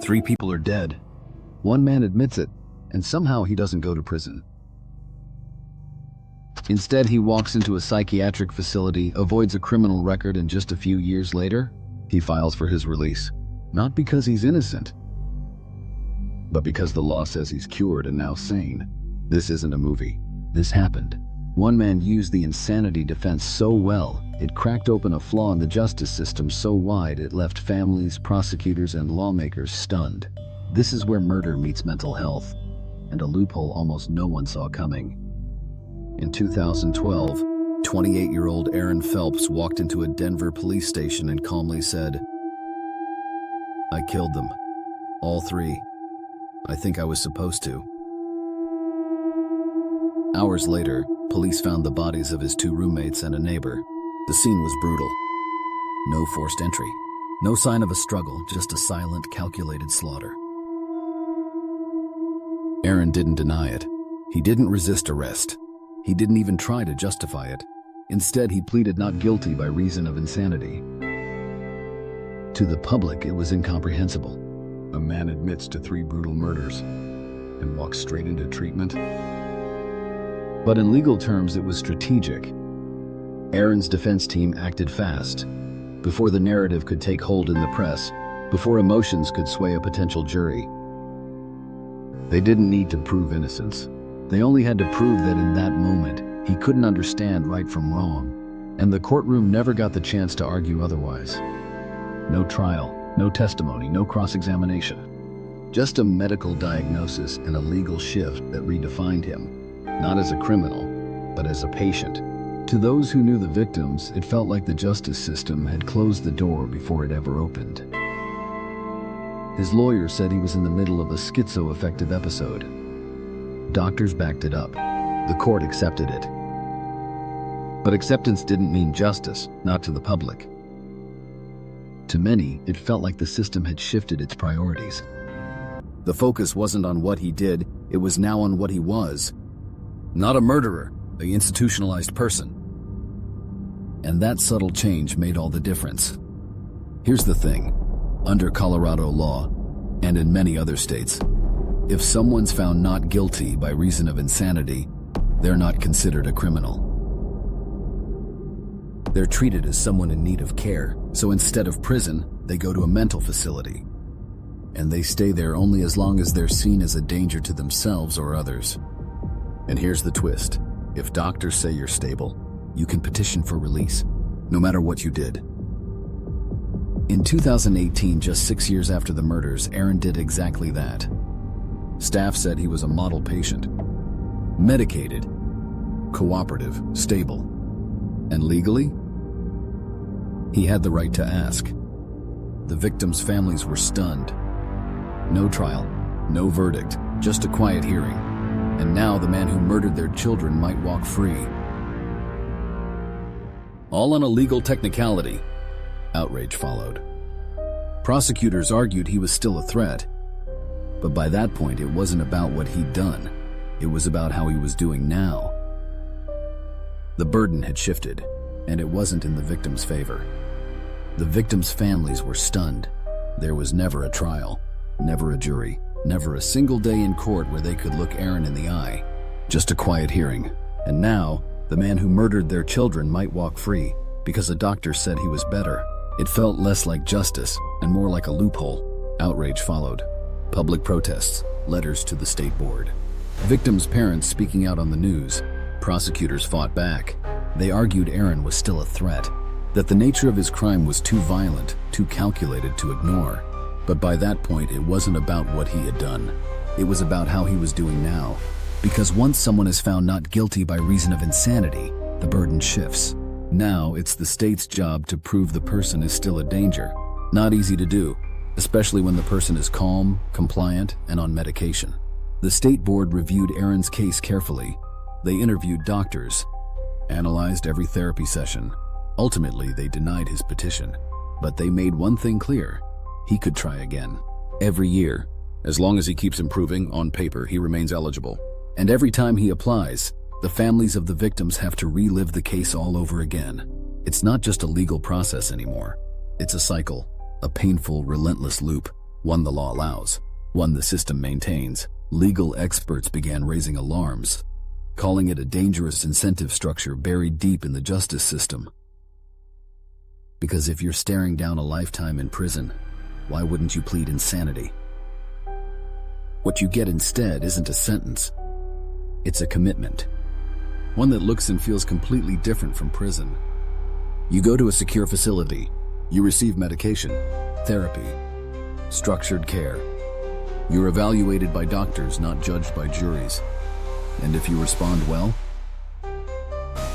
3 people are dead. One man admits it, and somehow he doesn't go to prison. Instead, he walks into a psychiatric facility, avoids a criminal record, and just a few years later, he files for his release. Not because he's innocent, but because the law says he's cured and now sane. This isn't a movie. This happened. One man used the insanity defense so well, it cracked open a flaw in the justice system so wide it left families, prosecutors, and lawmakers stunned. This is where murder meets mental health, and a loophole almost no one saw coming. In 2012, 28-year-old Aaron Phelps walked into a Denver police station and calmly said, "I killed them. All 3. I think I was supposed to." Hours later, police found the bodies of his 2 roommates and a neighbor. The scene was brutal. No forced entry. No sign of a struggle, just a silent, calculated slaughter. Aaron didn't deny it. He didn't resist arrest. He didn't even try to justify it. Instead, he pleaded not guilty by reason of insanity. To the public, it was incomprehensible. A man admits to 3 brutal murders and walks straight into treatment. But in legal terms, it was strategic. Aaron's defense team acted fast, before the narrative could take hold in the press, before emotions could sway a potential jury. They didn't need to prove innocence. They only had to prove that in that moment, he couldn't understand right from wrong, and the courtroom never got the chance to argue otherwise. No trial, no testimony, no cross-examination. Just a medical diagnosis and a legal shift that redefined him, not as a criminal, but as a patient. To those who knew the victims, it felt like the justice system had closed the door before it ever opened. His lawyer said he was in the middle of a schizoaffective episode. Doctors backed it up. The court accepted it. But acceptance didn't mean justice, not to the public. To many, it felt like the system had shifted its priorities. The focus wasn't on what he did, it was now on what he was. Not a murderer, an institutionalized person. And that subtle change made all the difference. Here's the thing. Under Colorado law, and in many other states, if someone's found not guilty by reason of insanity, they're not considered a criminal. They're treated as someone in need of care, so instead of prison, they go to a mental facility. And they stay there only as long as they're seen as a danger to themselves or others. And here's the twist. If doctors say you're stable, you can petition for release, no matter what you did. In 2018, just 6 years after the murders, Aaron did exactly that. Staff said he was a model patient. Medicated, cooperative, stable. And legally? He had the right to ask. The victims' families were stunned. No trial, no verdict, just a quiet hearing. And now the man who murdered their children might walk free. All on a legal technicality. Outrage followed. Prosecutors argued he was still a threat. But by that point, it wasn't about what he'd done. It was about how he was doing now. The burden had shifted, and it wasn't in the victim's favor. The victims' families were stunned. There was never a trial, never a jury, never a single day in court where they could look Aaron in the eye. Just a quiet hearing. And now, the man who murdered their children might walk free because a doctor said he was better. It felt less like justice and more like a loophole. Outrage followed. Public protests, letters to the state board. Victims' parents speaking out on the news. Prosecutors fought back. They argued Aaron was still a threat, that the nature of his crime was too violent, too calculated to ignore. But by that point, it wasn't about what he had done. It was about how he was doing now. Because once someone is found not guilty by reason of insanity, the burden shifts. Now it's the state's job to prove the person is still a danger. Not easy to do, especially when the person is calm, compliant, and on medication. The state board reviewed Aaron's case carefully. They interviewed doctors, analyzed every therapy session. Ultimately, they denied his petition. But they made one thing clear. He could try again. Every year, as long as he keeps improving, on paper, he remains eligible. And every time he applies, the families of the victims have to relive the case all over again. It's not just a legal process anymore. It's a cycle, a painful, relentless loop. one the law allows, one the system maintains, legal experts began raising alarms, calling it a dangerous incentive structure buried deep in the justice system. Because if you're staring down a lifetime in prison, why wouldn't you plead insanity? What you get instead isn't a sentence. It's a commitment. One that looks and feels completely different from prison. You go to a secure facility. You receive medication, therapy, structured care. You're evaluated by doctors, not judged by juries. And if you respond well,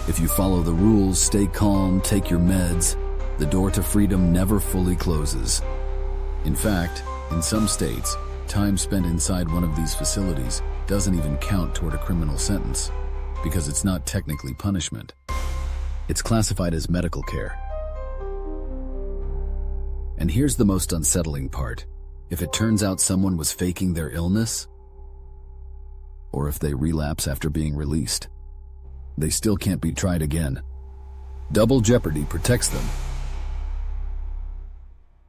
if you follow the rules, stay calm, take your meds, the door to freedom never fully closes. In fact, in some states, time spent inside one of these facilities doesn't even count toward a criminal sentence, because it's not technically punishment. It's classified as medical care. And here's the most unsettling part. If it turns out someone was faking their illness, or if they relapse after being released, they still can't be tried again. Double jeopardy protects them.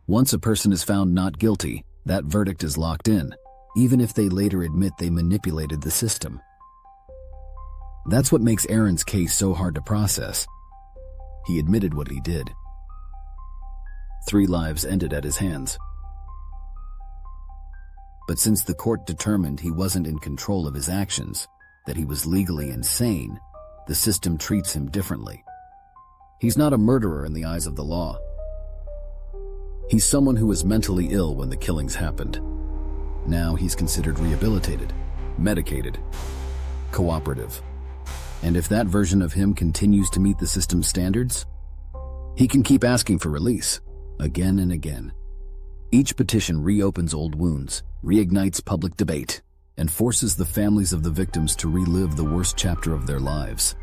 Once a person is found not guilty, that verdict is locked in, even if they later admit they manipulated the system. That's what makes Aaron's case so hard to process. He admitted what he did. 3 lives ended at his hands. But since the court determined he wasn't in control of his actions, that he was legally insane, the system treats him differently. He's not a murderer in the eyes of the law. He's someone who was mentally ill when the killings happened. Now he's considered rehabilitated, medicated, cooperative. And if that version of him continues to meet the system's standards, he can keep asking for release, again and again. Each petition reopens old wounds, reignites public debate, and forces the families of the victims to relive the worst chapter of their lives.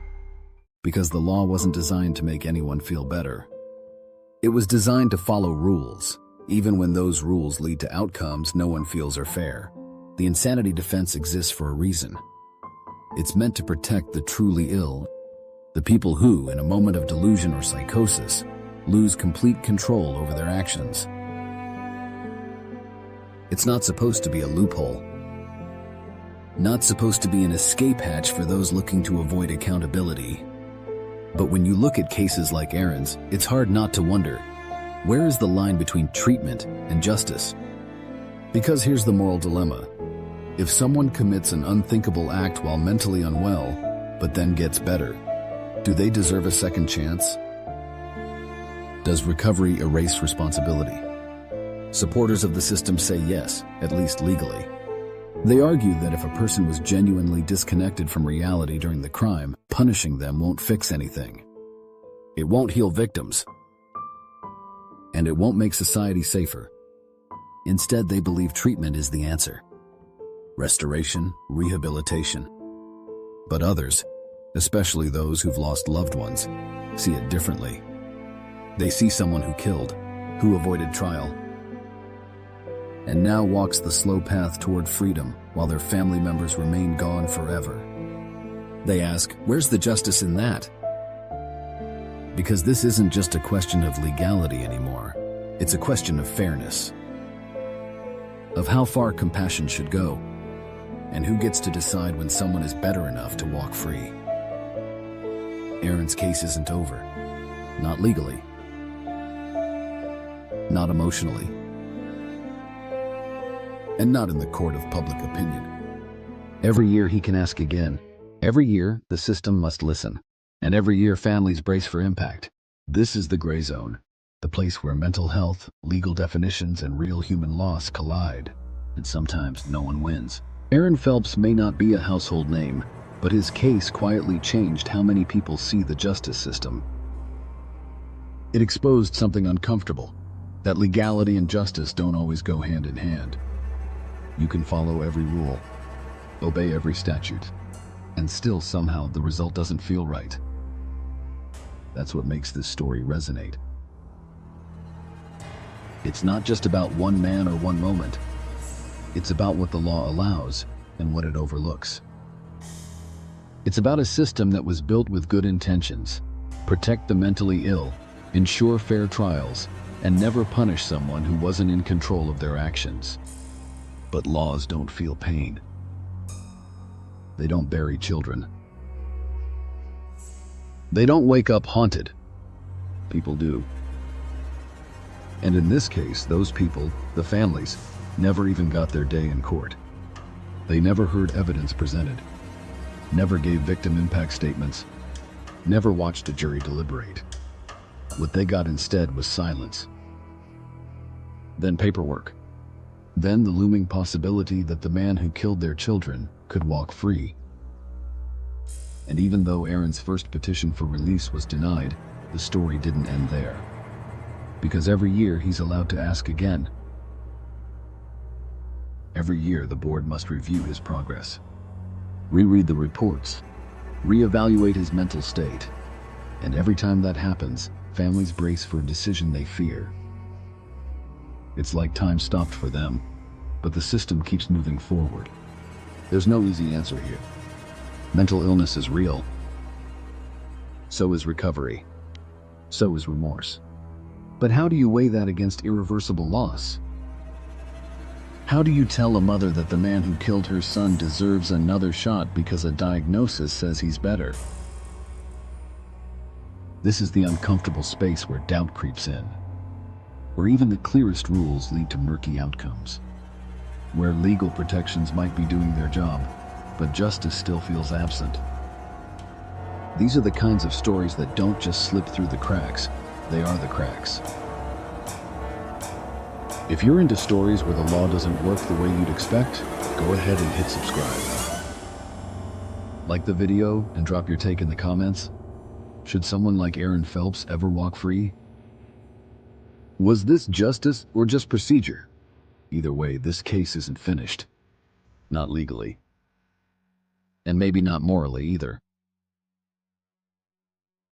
Because the law wasn't designed to make anyone feel better. It was designed to follow rules, even when those rules lead to outcomes no one feels are fair. The insanity defense exists for a reason. It's meant to protect the truly ill, the people who, in a moment of delusion or psychosis, lose complete control over their actions. It's not supposed to be a loophole. Not supposed to be an escape hatch for those looking to avoid accountability. But when you look at cases like Aaron's, it's hard not to wonder, where is the line between treatment and justice? Because here's the moral dilemma. If someone commits an unthinkable act while mentally unwell, but then gets better, do they deserve a second chance? Does recovery erase responsibility? Supporters of the system say yes, at least legally. They argue that if a person was genuinely disconnected from reality during the crime, punishing them won't fix anything. It won't heal victims. And it won't make society safer. Instead, they believe treatment is the answer. Restoration, rehabilitation. But others, especially those who've lost loved ones, see it differently. They see someone who killed, who avoided trial, and now walks the slow path toward freedom while their family members remain gone forever. They ask, where's the justice in that? Because this isn't just a question of legality anymore. It's a question of fairness. Of how far compassion should go, and who gets to decide when someone is better enough to walk free. Aaron's case isn't over. Not legally. Not emotionally. And not in the court of public opinion. Every year he can ask again. Every year the system must listen. And every year families brace for impact. This is the gray zone, the place where mental health, legal definitions, and real human loss collide. And sometimes no one wins. Aaron Phelps may not be a household name, but his case quietly changed how many people see the justice system. It exposed something uncomfortable, that legality and justice don't always go hand in hand. You can follow every rule, obey every statute, and still somehow the result doesn't feel right. That's what makes this story resonate. It's not just about one man or one moment. It's about what the law allows and what it overlooks. It's about a system that was built with good intentions, protect the mentally ill, ensure fair trials, and never punish someone who wasn't in control of their actions. But laws don't feel pain. They don't bury children. They don't wake up haunted. People do. And in this case, those people, the families, never even got their day in court. They never heard evidence presented, never gave victim impact statements, never watched a jury deliberate. What they got instead was silence. Then paperwork. Then the looming possibility that the man who killed their children could walk free. And even though Aaron's first petition for release was denied, the story didn't end there. Because every year he's allowed to ask again. Every year the board must review his progress, reread the reports, reevaluate his mental state. And every time that happens, families brace for a decision they fear. It's like time stopped for them, but the system keeps moving forward. There's no easy answer here. Mental illness is real. So is recovery. So is remorse. But how do you weigh that against irreversible loss? How do you tell a mother that the man who killed her son deserves another shot because a diagnosis says he's better? This is the uncomfortable space where doubt creeps in, where even the clearest rules lead to murky outcomes, where legal protections might be doing their job, but justice still feels absent. These are the kinds of stories that don't just slip through the cracks, they are the cracks. If you're into stories where the law doesn't work the way you'd expect, go ahead and hit subscribe. Like the video and drop your take in the comments. Should someone like Aaron Phelps ever walk free? Was this justice or just procedure? Either way, this case isn't finished. Not legally. And maybe not morally either.